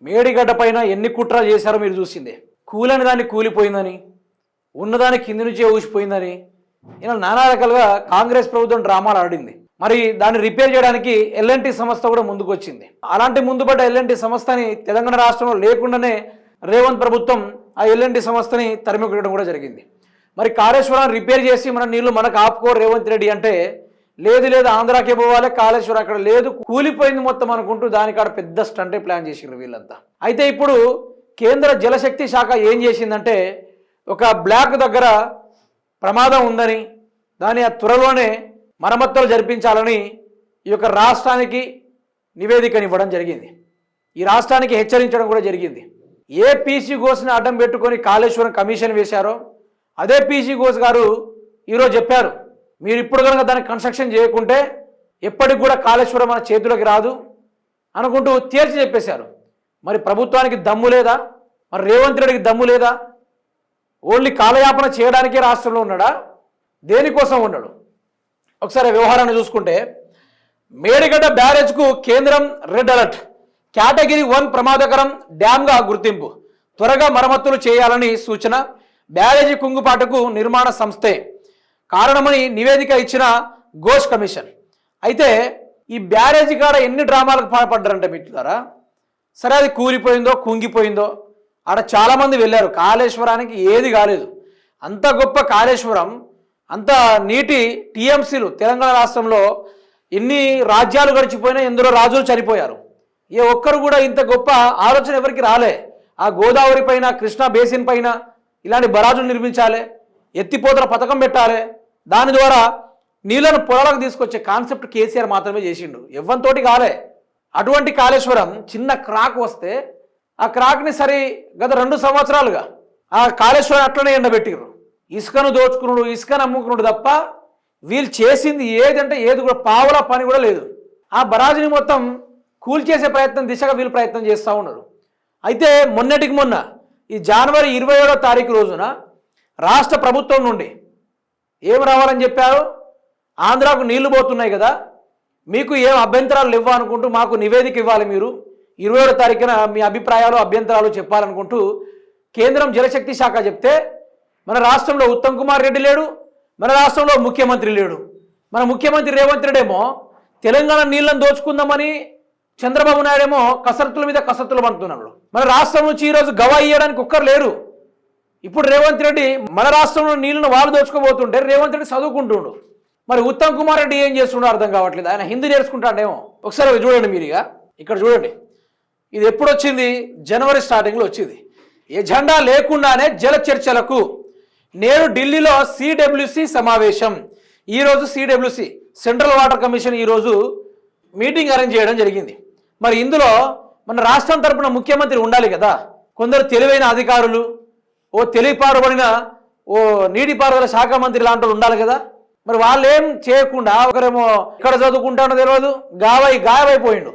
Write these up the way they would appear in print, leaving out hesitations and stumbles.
మేడిగడ్డ పైన ఎన్ని కుట్రలు చేశారో మీరు చూసిందే. కూలని దాన్ని కూలిపోయిందని, ఉన్నదాన్ని కింది నుంచే ఊసిపోయిందని ఇలా నానా రకాలుగా కాంగ్రెస్ ప్రభుత్వం డ్రామాలు ఆడింది. మరి దాన్ని రిపేర్ చేయడానికి ఎల్ఎన్టీ సంస్థ కూడా ముందుకు వచ్చింది. అలాంటి ముందుపడ్డ ఎల్ఎన్టీ సంస్థని తెలంగాణ రాష్ట్రంలో లేకుండానే రేవంత్ ప్రభుత్వం ఆ ఎల్ఎన్టీ సంస్థని తరిమికొట్టడం కూడా జరిగింది. మరి కాళేశ్వరం రిపేర్ చేసి మన నీళ్లు మనకు ఆపుకో రేవంత్ రెడ్డి అంటే లేదు ఆంధ్రాకే పోవాలి, కాళేశ్వరం అక్కడ లేదు, కూలిపోయింది మొత్తం అనుకుంటూ దానికాడ పెద్ద స్టంటే ప్లాన్ చేసిండ్రు వీళ్ళంతా. అయితే ఇప్పుడు కేంద్ర జలశక్తి శాఖ ఏం చేసిందంటే ఒక బ్లాక్ దగ్గర ప్రమాదం ఉందని దాని త్వరలోనే మరమ్మతులు జరిపించాలని ఈ యొక్క రాష్ట్రానికి నివేదికనివ్వడం జరిగింది. ఈ రాష్ట్రానికి హెచ్చరించడం కూడా జరిగింది. ఏ పీసీ ఘోష్ని అడ్డం పెట్టుకొని కాళేశ్వరం కమిషన్ వేశారో అదే పీసీ ఘోష్ గారు ఈరోజు చెప్పారు, మీరు ఇప్పుడు కనుక దాన్ని కన్స్ట్రక్షన్ చేయకుంటే ఎప్పటికి కూడా కాళేశ్వరం మన చేతులకు రాదు అనుకుంటూ తేల్చి చెప్పేశారు. మరి ప్రభుత్వానికి దమ్ము లేదా? మరి రేవంత్ రెడ్డికి దమ్ము లేదా? ఓన్లీ కాలయాపన చేయడానికే రాష్ట్రంలో ఉన్నాడా? దేనికోసం ఉన్నాడు? ఒకసారి వ్యవహారాన్ని చూసుకుంటే మేడిగడ్డ బ్యారేజ్కు కేంద్రం రెడ్ అలర్ట్, కేటగిరీ 1 ప్రమాదకరం డ్యామ్గా గుర్తింపు, త్వరగా మరమ్మతులు చేయాలని సూచన, బ్యారేజీ కుంగుపాటుకు నిర్మాణ సంస్థే కారణమని నివేదిక ఇచ్చిన ఘోష్ కమిషన్. అయితే ఈ బ్యారేజీ కాడ ఎన్ని డ్రామాలకు పాల్పడ్డారంటే మిత్రులారా, సరే అది కూలిపోయిందో కుంగిపోయిందో ఆడ చాలామంది వెళ్ళారు. కాళేశ్వరానికి ఏది కాలేదు. అంత గొప్ప కాళేశ్వరం, అంత నీటి టీఎంసీలు తెలంగాణ రాష్ట్రంలో ఎన్ని రాజ్యాలు గడిచిపోయినా ఎందరో రాజులు చనిపోయారు. ఏ ఒక్కరు కూడా ఇంత గొప్ప ఆలోచన ఎవరికి రాలే. ఆ గోదావరి పైన, కృష్ణా బేసిన్ పైన ఇలాంటి బరాజులు నిర్మించాలి, ఎత్తిపోతల పథకం పెట్టాలి, దాని ద్వారా నీళ్లను పొలాలకు తీసుకొచ్చే కాన్సెప్ట్ కేసీఆర్ మాత్రమే చేసిండు, ఎవ్వంతోటి కాలే. అటువంటి కాళేశ్వరం చిన్న క్రాక్ వస్తే ఆ క్రాక్ని సరి గత 2 సంవత్సరాలుగా ఆ కాళేశ్వరం అట్లనే ఎండబెట్టిర్రు. ఇసుకను దోచుకున్నాడు, ఇసుకను అమ్ముకున్నాడు తప్ప వీళ్ళు చేసింది ఏదంటే ఏది కూడా పావుల పని కూడా లేదు. ఆ బరాజుని మొత్తం కూల్చేసే ప్రయత్నం దిశగా వీళ్ళు ప్రయత్నం చేస్తూ ఉన్నారు. అయితే మొన్నటికి మొన్న ఈ జనవరి 27వ తారీఖు రోజున రాష్ట్ర ప్రభుత్వం నుండి ఏం రావాలని చెప్పారు, ఆంధ్రాకు నీళ్లు పోతున్నాయి కదా, మీకు ఏం అభ్యంతరాలు లేవు అనుకుంటూ మాకు నివేదిక ఇవ్వాలి, మీరు 27వ తారీఖున మీ అభిప్రాయాలు అభ్యంతరాలు చెప్పాలనుకుంటూ కేంద్రం జలశక్తి శాఖ చెప్తే మన రాష్ట్రంలో ఉత్తమ్ కుమార్ రెడ్డి లేడు, మన రాష్ట్రంలో ముఖ్యమంత్రి లేడు. మన ముఖ్యమంత్రి రేవంత్ రెడ్డి ఏమో తెలంగాణ నీళ్లను దోచుకుందామని, చంద్రబాబు నాయుడు ఏమో కసరత్తుల మీద కసరత్తులు పండుతున్నాడు. మన రాష్ట్రం నుంచి ఈరోజు గవా ఇయ్యడానికి ఒక్కరు లేరు. ఇప్పుడు రేవంత్ రెడ్డి మన రాష్ట్రంలో నీళ్లను వాళ్ళు దోచుకోబోతుంటే రేవంత్ రెడ్డి చదువుకుంటుండు. మరి ఉత్తమ్ కుమార్ రెడ్డి ఏం చేస్తుండో అర్థం కావట్లేదు. ఆయన హిందీ నేర్చుకుంటాడేమో. ఒకసారి చూడండి మీరు, ఇక్కడ చూడండి. ఇది ఎప్పుడు వచ్చింది? జనవరి స్టార్టింగ్లో వచ్చింది. ఎజెండా లేకుండానే జల చర్చలకు నేడు ఢిల్లీలో సిడబ్ల్యూసి సమావేశం. ఈరోజు సిడబ్ల్యూసి సెంట్రల్ వాటర్ కమిషన్ ఈరోజు మీటింగ్ అరేంజ్ చేయడం జరిగింది. మరి ఇందులో మన రాష్ట్రం తరపున ముఖ్యమంత్రి ఉండాలి కదా, కొందరు తెలివైన అధికారులు, ఓ తెలివిపారుబడిన ఓ నీటిపారుదల శాఖ మంత్రి లాంటి ఉండాలి కదా. మరి వాళ్ళు ఏం చేయకుండా ఒకరేమో ఇక్కడ చదువుకుంటాడో తెలియదు, గాయమైపోయిండు,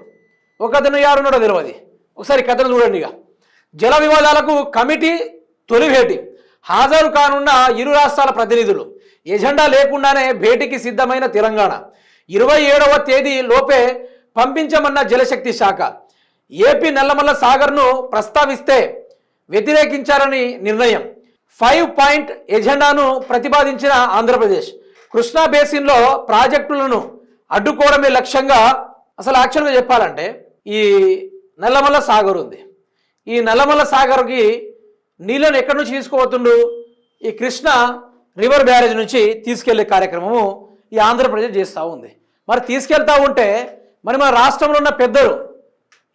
ఒకతను యాడున్నాడో తెలియదు. ఒకసారి కథను చూడండి. ఇక జల వివాదాలకు కమిటీ తొలి భేటీ, హాజరు కానున్న ఇరు రాష్ట్రాల ప్రతినిధులు, ఎజెండా లేకుండానే భేటీకి సిద్ధమైన తెలంగాణ, 27వ తేదీ లోపే పంపించమన్న జలశక్తి శాఖ, ఏపీ నల్లమల్ల సాగర్ను ప్రస్తావిస్తే వ్యతిరేకించారని నిర్ణయం, 5 పాయింట్ ఎజెండాను ప్రతిపాదించిన ఆంధ్రప్రదేశ్, కృష్ణా బేసిన్లో ప్రాజెక్టులను అడ్డుకోవడమే లక్ష్యంగా. అసలు యాక్చువల్గా చెప్పాలంటే ఈ నల్లమల్ల సాగర్ ఉంది, ఈ నల్లమల్ల సాగర్కి నీళ్ళను ఎక్కడి నుంచి తీసుకుపోతుండు? ఈ కృష్ణా రివర్ బ్యారేజ్ నుంచి తీసుకెళ్లే కార్యక్రమము ఈ ఆంధ్రప్రదేశ్ చేస్తూ ఉంది. మరి తీసుకెళ్తా ఉంటే మరి మన రాష్ట్రంలో ఉన్న పెద్దలు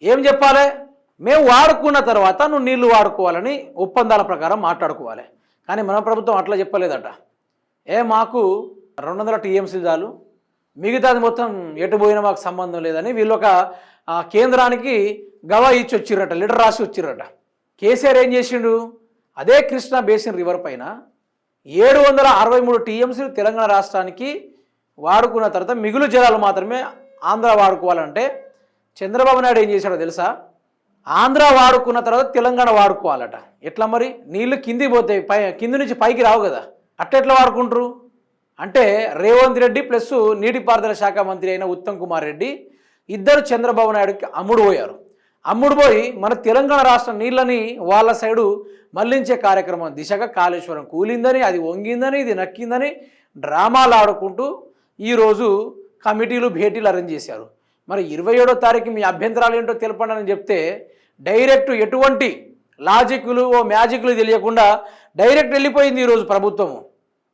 ఏం చెప్పాలి? మేము వాడుకున్న తర్వాత నువ్వు నీళ్లు వాడుకోవాలని ఒప్పందాల ప్రకారం మాట్లాడుకోవాలి. కానీ మన ప్రభుత్వం అట్లా చెప్పలేదట. మాకు 200 టీఎంసీ చాలు, మిగతాది మొత్తం ఎటు పోయినా మాకు సంబంధం లేదని వీళ్ళు ఒక కేంద్రానికి గవా ఇచ్చి వచ్చిర్రట, లెటర్ రాసి వచ్చిర్రట. కేసీఆర్ ఏం చేసిండు? అదే కృష్ణా బేసిన్ రివర్ పైన 763 టీఎంసీలు తెలంగాణ రాష్ట్రానికి వాడుకున్న తర్వాత మిగులు జలాలు మాత్రమే ఆంధ్ర వాడుకోవాలంటే చంద్రబాబు నాయుడు ఏం చేశాడో తెలుసా? ఆంధ్ర వాడుకున్న తర్వాత తెలంగాణ వాడుకోవాలట. ఎట్లా మరి? నీళ్లు కిందికి పోతాయి, కింది నుంచి పైకి రావు కదా, అట్టెట్లా వాడుకుంటారు? అంటే రేవంత్ రెడ్డి ప్లస్ నీటిపారుదల శాఖ మంత్రి అయిన ఉత్తమ్ కుమార్ రెడ్డి ఇద్దరు చంద్రబాబు నాయుడుకి అమ్ముడు పోయారు. అమ్ముడుపోయి మన తెలంగాణ రాష్ట్ర నీళ్ళని వాళ్ళ సైడు మళ్లించే కార్యక్రమం దిశగా కాళేశ్వరం కూలిందని, అది వంగిందని, ఇది నక్కిందని డ్రామాలు ఆడుకుంటూ ఈరోజు కమిటీలు భేటీలు అరేంజ్ చేశారు. మరి 27వ తారీఖు మీ అభ్యంతరాలు ఏంటో తెలపండి అని చెప్తే డైరెక్ట్ ఎటువంటి లాజిక్లు మ్యాజిక్లు తెలియకుండా డైరెక్ట్ వెళ్ళిపోయింది ఈరోజు ప్రభుత్వము.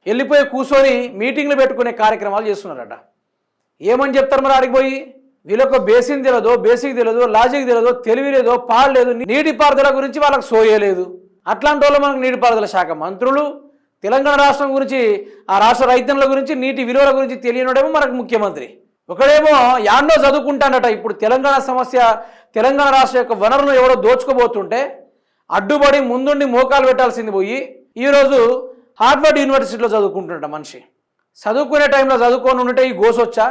వెళ్ళిపోయి కూర్చొని మీటింగ్లు పెట్టుకునే కార్యక్రమాలు చేస్తున్నారట. ఏమని చెప్తారు మరి ఆడిపోయి? వీళ్ళొక బేసిక్ తెలియదు, లాజిక్ తెలియదు, తెలివి లేదో, పాడలేదు, నీటిపారుదల గురించి వాళ్ళకి సోయలేదు. అట్లాంటి వాళ్ళు మనకు నీటిపారుదల శాఖ మంత్రులు, తెలంగాణ రాష్ట్రం గురించి, ఆ రాష్ట్ర రైతన్నుల గురించి, నీటి విలువల గురించి తెలియనోడేమో మనకు ముఖ్యమంత్రి. ఒకడేమో యాడ్నో చదువుకుంటాడట. ఇప్పుడు తెలంగాణ సమస్య, తెలంగాణ రాష్ట్ర యొక్క వనరులను ఎవడో దోచుకోబోతుంటే అడ్డుపడి ముందుండి మోకాలు పెట్టాల్సింది పోయి ఈరోజు హార్వర్డ్ యూనివర్సిటీలో చదువుకుంటుంట మనిషి. చదువుకునే టైంలో చదువుకొని ఉంటే ఈ గోసొచ్చా?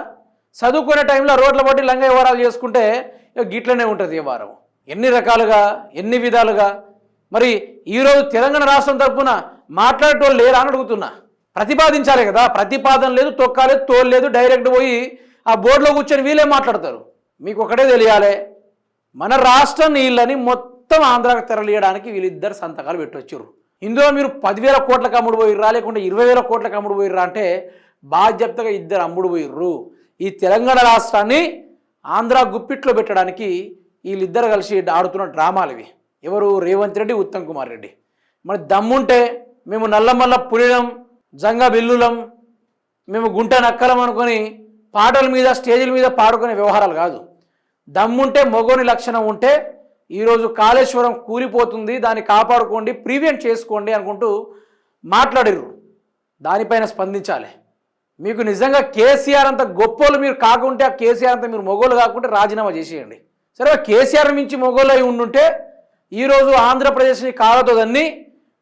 చదువుకునే టైంలో రోడ్ల బట్టి లంగ వ్యవహారాలు చేసుకుంటే గిట్లనే ఉంటుంది వ్యవహారం. ఎన్ని రకాలుగా, ఎన్ని విధాలుగా. మరి ఈరోజు తెలంగాణ రాష్ట్రం తరఫున మాట్లాడేటోళ్ళు లేరా అని అడుగుతున్నా. ప్రతిపాదించాలి కదా. ప్రతిపాదన లేదు, తొక్కాలేదు, తోలు లేదు. డైరెక్ట్ పోయి ఆ బోర్డులో కూర్చొని వీళ్ళే మాట్లాడతారు. మీకు ఒకటే తెలియాలి, మన రాష్ట్ర నీళ్ళని మొత్తం ఆంధ్రాకు తరలియడానికి వీళ్ళిద్దరు సంతకాలు పెట్టొచ్చారు. ఇందులో మీరు 10,000 కోట్లకు అమ్ముడు పోయిర్రా, లేకుంటే 20,000 కోట్లకు అమ్ముడు పోయిర్రా అంటే బాధ్యతగా ఇద్దరు అమ్ముడు పోయిర్రు. ఈ తెలంగాణ రాష్ట్రాన్ని ఆంధ్ర గుప్పిట్లో పెట్టడానికి వీళ్ళిద్దరు కలిసి ఆడుతున్న డ్రామాలు ఇవి. ఎవరు? రేవంత్ రెడ్డి, ఉత్తమ్ కుమార్ రెడ్డి. మరి దమ్ముంటే మేము నల్లమల్ల పులిలం, జంగ బిల్లులం, మేము గుంట నక్కలం అనుకొని పాటల మీద, స్టేజీల మీద పాడుకునే వ్యవహారాలు కాదు. దమ్ముంటే, మొగోని లక్షణం ఉంటే ఈరోజు కాళేశ్వరం కూలిపోతుంది, దాన్ని కాపాడుకోండి, ప్రివెంట్ చేసుకోండి అనుకుంటూ మాట్లాడిర్రు. దానిపైన స్పందించాలి. మీకు నిజంగా కేసీఆర్ అంత గొప్పోళ్ళు మీరు కాకుంటే, ఆ కేసీఆర్ అంతా మీరు మొగోళ్ళు కాకుంటే రాజీనామా చేసేయండి. సరే, కేసీఆర్ మించి మొగోళ్ళు అయి ఉండుంటే ఈరోజు ఆంధ్రప్రదేశ్ని కాలతోదన్ని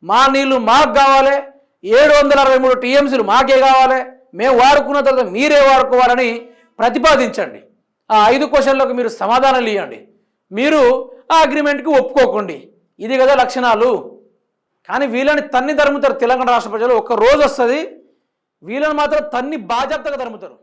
మా నీళ్లు మాకు కావాలి, 763 టీఎంసీలు మాకే కావాలి, మేము వాడుకున్న తర్వాత మీరే వాడుకోవాలని ప్రతిపాదించండి. ఆ 5 క్వశ్చన్లకు మీరు సమాధానాలు ఇవ్వండి. మీరు ఆ అగ్రిమెంట్కి ఒప్పుకోకండి. ఇది కదా లక్షణాలు. కానీ వీళ్ళని తన్ని తరుముతారు తెలంగాణ రాష్ట్ర ప్రజలు. ఒక్క రోజు వస్తుంది, వీళ్ళని మాత్రం తన్ని బాధ్యతగా తరుముతారు.